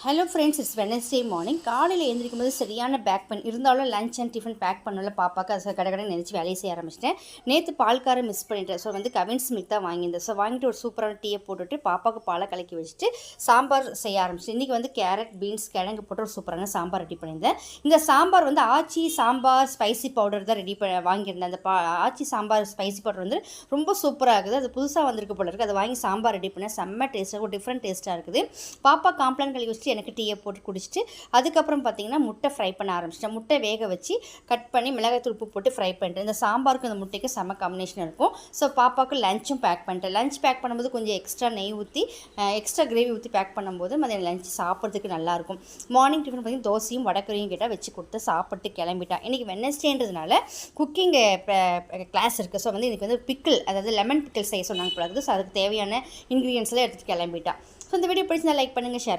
Hello friends, it's Wednesday morning. காலையில் எழுந்திரிக்கும் போது சரியான பேக் பெயின் இருந்தாலும் லஞ்ச் அண்ட் டிஃபன் பேக் பண்ணல பாப்பாக்கு. அது கடை நினச்சி வேலையை செய்ய ஆரம்பிச்சிட்டேன். நேற்று பால்காரை மிஸ் பண்ணிட்டேன். ஸோ கவின்ஸ் மில்க் தான் வாங்கியிருந்தேன். ஸோ வாங்கிட்டு ஒரு சூப்பரான டீயை போட்டுவிட்டு பாப்பாவுக்கு பாலை கலக்கி வச்சுட்டு சாம்பார் செய்ய ஆரம்பிச்சிட்டேன். இன்றைக்கி கேரட் பீன்ஸ் கிழங்கு போட்டு ஒரு சூப்பரான சாம்பார் ரெடி பண்ணியிருந்தேன். இந்த சாம்பார் ஆச்சி சாம்பார் ஸ்பைசி பவுடர் தான் வாங்கியிருந்தேன். அந்த ஆச்சி சாம்பார் ஸ்பைசி பவுடர் ரொம்ப சூப்பராக இருக்குது. அது புதுசாக வந்திருக்கு போல இருக்குது. அதை வாங்கி சாம்பார் ரெடி பண்ணேன். செம்ம டேஸ்ட்டாக ஒரு டிஃப்ரெண்ட் டேஸ்ட்டாக இருக்குது. பாப்பா காம்ப்ளான் கழுவி வச்சுட்டு எனக்கு டீயை போட்டு குடிச்சிட்டு அதுக்கப்புறம் பார்த்திங்கன்னா முட்டை ஃப்ரை பண்ண ஆரம்பிச்சிட்டேன். முட்டை வேக வச்சு கட் பண்ணி மிளகாய்த்தூள் உப்பு போட்டு ஃப்ரை பண்ணிட்டேன். இந்த சாம்பாருக்கு இந்த முட்டைக்கு செம்ம காம்பினேஷன் இருக்கும். ஸோ பாப்பாவுக்கு லஞ்சும் பேக் பண்ணிட்டேன். லஞ்ச் பேக் பண்ணும்போது கொஞ்சம் எக்ஸ்ட்ரா நெய் ஊற்றி எக்ஸ்ட்ரா கிரேவி ஊற்றி பேக் பண்ணும்போது மதியம் லஞ்ச் சாப்பிட்றதுக்கு நல்லாயிருக்கும். மார்னிங் டிஃபன் பார்த்திங்கன்னா தோசையும் வடக்கறியும் கேட்டால் வச்சு கொடுத்து சாப்பிட்டு கிளம்பிட்டான். இன்றைக்கி வெட்னஸ்டேன்றதுனால குக்கிங் கிளாஸ் இருக்குது. ஸோ இன்றைக்கி பிக்கிள், அதாவது லெமன் பிக்கிள் செய்ய சொன்னாங்க போல இருக்குது. ஸோ அதுக்கு தேவையான இன்க்ரீடியன்ஸ்லாம் எடுத்துகிட்டு கிளம்பிட்டான். ஸோ இந்த வீடியோ பிடிச்சி லைக் பண்ணுங்கள், ஷேர்